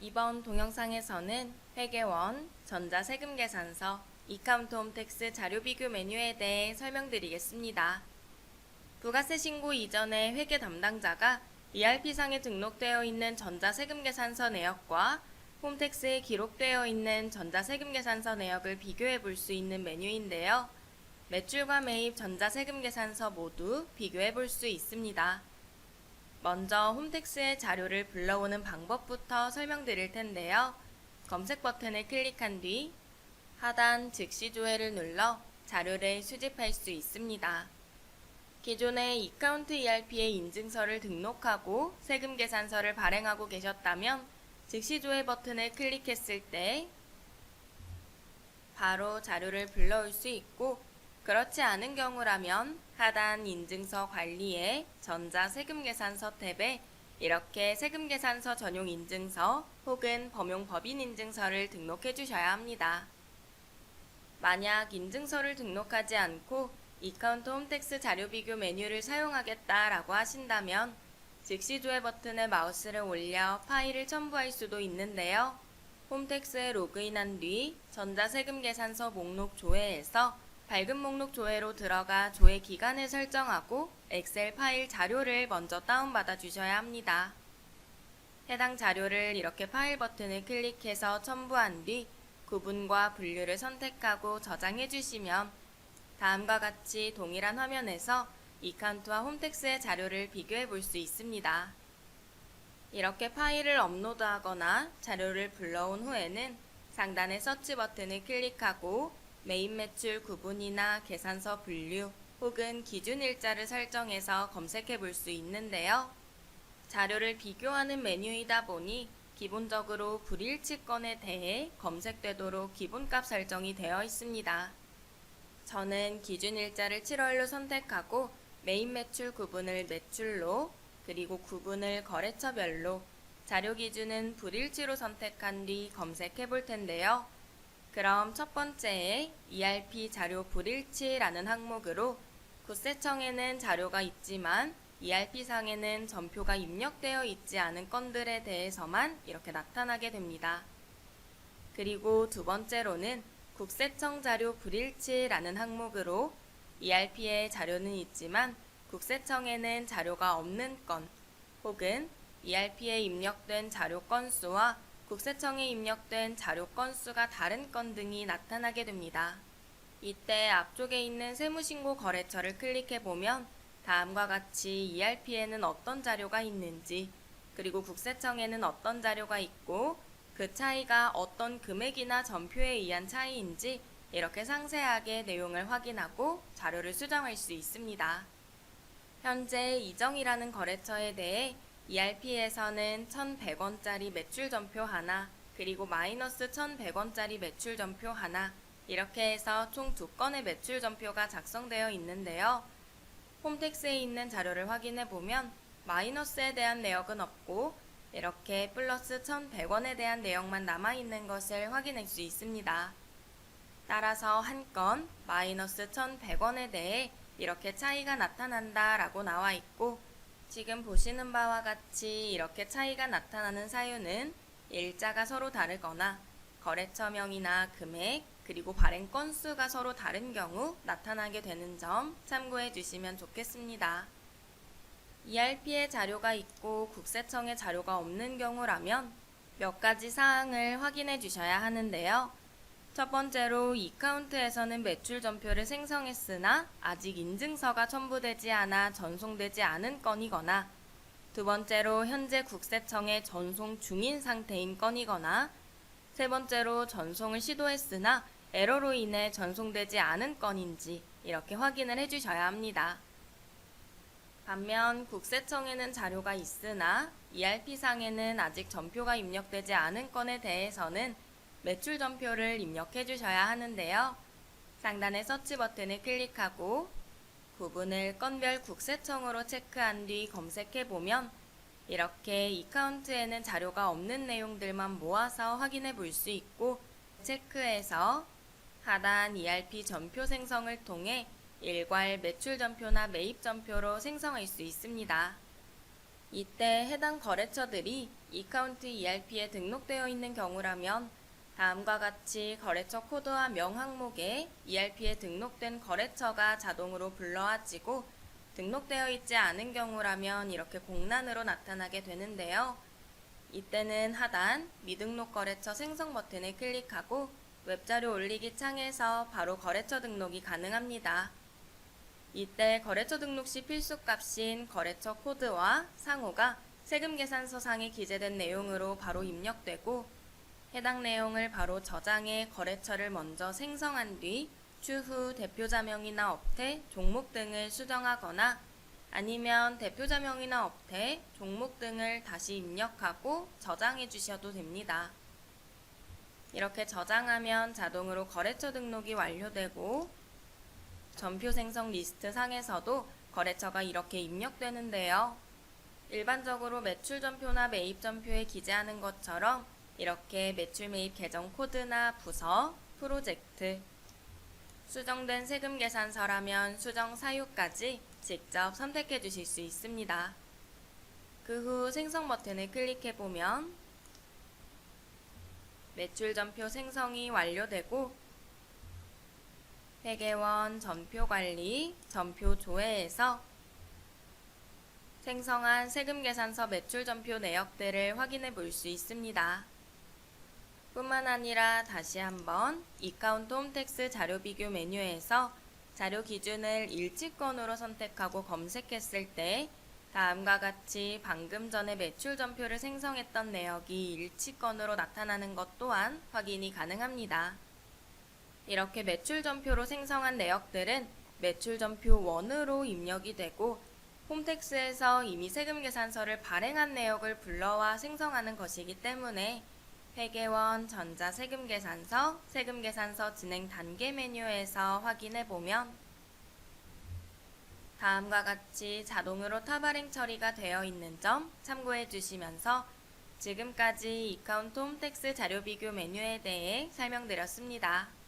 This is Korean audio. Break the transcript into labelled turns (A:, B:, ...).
A: 이번 동영상에서는 회계원, 전자세금계산서, 이카운트 홈택스 자료 비교 메뉴에 대해 설명드리겠습니다. 부가세 신고 이전에 회계 담당자가 ERP상에 등록되어 있는 전자세금계산서 내역과 홈택스에 기록되어 있는 전자세금계산서 내역을 비교해 볼 수 있는 메뉴인데요. 매출과 매입 전자세금계산서 모두 비교해 볼 수 있습니다. 먼저 홈택스의 자료를 불러오는 방법부터 설명드릴 텐데요. 검색 버튼을 클릭한 뒤 하단 즉시 조회를 눌러 자료를 수집할 수 있습니다. 기존의 이카운트 ERP의 인증서를 등록하고 세금 계산서를 발행하고 계셨다면 즉시 조회 버튼을 클릭했을 때 바로 자료를 불러올 수 있고, 그렇지 않은 경우라면 하단 인증서 관리에 전자세금계산서 탭에 이렇게 세금계산서 전용 인증서 혹은 범용 법인 인증서를 등록해 주셔야 합니다. 만약 인증서를 등록하지 않고 이카운트 홈택스 자료 비교 메뉴를 사용하겠다라고 하신다면 즉시 조회 버튼에 마우스를 올려 파일을 첨부할 수도 있는데요. 홈택스에 로그인한 뒤 전자세금계산서 목록 조회에서 밝은 목록 조회로 들어가 조회 기간을 설정하고 엑셀 파일 자료를 먼저 다운받아 주셔야 합니다. 해당 자료를 이렇게 파일 버튼을 클릭해서 첨부한 뒤 구분과 분류를 선택하고 저장해 주시면 다음과 같이 동일한 화면에서 이카운트와 홈택스의 자료를 비교해 볼 수 있습니다. 이렇게 파일을 업로드하거나 자료를 불러온 후에는 상단의 서치 버튼을 클릭하고 매입 매출 구분이나 계산서 분류 혹은 기준 일자를 설정해서 검색해 볼 수 있는데요. 자료를 비교하는 메뉴이다 보니 기본적으로 불일치건에 대해 검색되도록 기본값 설정이 되어 있습니다. 저는 기준 일자를 7월로 선택하고 매입 매출 구분을 매출로, 그리고 구분을 거래처별로, 자료 기준은 불일치로 선택한 뒤 검색해 볼 텐데요. 그럼 첫 번째에 ERP 자료 불일치라는 항목으로 국세청에는 자료가 있지만 ERP상에는 전표가 입력되어 있지 않은 건들에 대해서만 이렇게 나타나게 됩니다. 그리고 두 번째로는 국세청 자료 불일치라는 항목으로 ERP에 자료는 있지만 국세청에는 자료가 없는 건, 혹은 ERP에 입력된 자료 건수와 국세청에 입력된 자료 건수가 다른 건 등이 나타나게 됩니다. 이때 앞쪽에 있는 세무신고 거래처를 클릭해 보면 다음과 같이 ERP에는 어떤 자료가 있는지, 그리고 국세청에는 어떤 자료가 있고 그 차이가 어떤 금액이나 전표에 의한 차이인지 이렇게 상세하게 내용을 확인하고 자료를 수정할 수 있습니다. 현재 이정이라는 거래처에 대해 ERP에서는 1,100원짜리 매출 전표 하나, 그리고 마이너스 1,100원짜리 매출 전표 하나, 이렇게 해서 총 2건의 매출 전표가 작성되어 있는데요. 홈택스에 있는 자료를 확인해 보면 마이너스에 대한 내역은 없고 이렇게 플러스 1,100원에 대한 내역만 남아있는 것을 확인할 수 있습니다. 따라서 한 건 마이너스 1,100원에 대해 이렇게 차이가 나타난다 라고 나와 있고, 지금 보시는 바와 같이 이렇게 차이가 나타나는 사유는 일자가 서로 다르거나 거래처명이나 금액, 그리고 발행 건수가 서로 다른 경우 나타나게 되는 점 참고해 주시면 좋겠습니다. ERP에 자료가 있고 국세청에 자료가 없는 경우라면 몇 가지 사항을 확인해 주셔야 하는데요. 첫 번째로 이카운트에서는 매출 전표를 생성했으나 아직 인증서가 첨부되지 않아 전송되지 않은 건이거나, 두 번째로 현재 국세청에 전송 중인 상태인 건이거나, 세 번째로 전송을 시도했으나 에러로 인해 전송되지 않은 건인지 이렇게 확인을 해주셔야 합니다. 반면 국세청에는 자료가 있으나 ERP상에는 아직 전표가 입력되지 않은 건에 대해서는 매출 전표를 입력해 주셔야 하는데요. 상단의 서치 버튼을 클릭하고 구분을 건별 국세청으로 체크한 뒤 검색해 보면 이렇게 이카운트에는 자료가 없는 내용들만 모아서 확인해 볼 수 있고, 체크해서 하단 ERP 전표 생성을 통해 일괄 매출 전표나 매입 전표로 생성할 수 있습니다. 이때 해당 거래처들이 이카운트 ERP에 등록되어 있는 경우라면 다음과 같이 거래처 코드와 명 항목에 ERP에 등록된 거래처가 자동으로 불러와지고 등록되어 있지 않은 경우라면 이렇게 공란으로 나타나게 되는데요. 이때는 하단 미등록 거래처 생성 버튼을 클릭하고 웹자료 올리기 창에서 바로 거래처 등록이 가능합니다. 이때 거래처 등록 시 필수값인 거래처 코드와 상호가 세금계산서상에 기재된 내용으로 바로 입력되고 해당 내용을 바로 저장해 거래처를 먼저 생성한 뒤 추후 대표자명이나 업태, 종목 등을 수정하거나 아니면 대표자명이나 업태, 종목 등을 다시 입력하고 저장해 주셔도 됩니다. 이렇게 저장하면 자동으로 거래처 등록이 완료되고 전표 생성 리스트 상에서도 거래처가 이렇게 입력되는데요. 일반적으로 매출 전표나 매입 전표에 기재하는 것처럼 이렇게 매출 매입 계정 코드나 부서, 프로젝트, 수정된 세금 계산서라면 수정 사유까지 직접 선택해 주실 수 있습니다. 그 후 생성 버튼을 클릭해 보면 매출 전표 생성이 완료되고 회계원 전표 관리, 전표 조회에서 생성한 세금 계산서 매출 전표 내역들을 확인해 볼 수 있습니다. 뿐만 아니라 다시 한번 이카운트 홈택스 자료 비교 메뉴에서 자료 기준을 일치권으로 선택하고 검색했을 때 다음과 같이 방금 전에 매출 전표를 생성했던 내역이 일치권으로 나타나는 것 또한 확인이 가능합니다. 이렇게 매출 전표로 생성한 내역들은 매출 전표 1으로 입력이 되고 홈택스에서 이미 세금 계산서를 발행한 내역을 불러와 생성하는 것이기 때문에 회계원 전자세금계산서, 세금계산서 진행 단계 메뉴에서 확인해보면 다음과 같이 자동으로 타발행 처리가 되어 있는 점 참고해 주시면서 지금까지 이카운트 홈택스 자료 비교 메뉴에 대해 설명드렸습니다.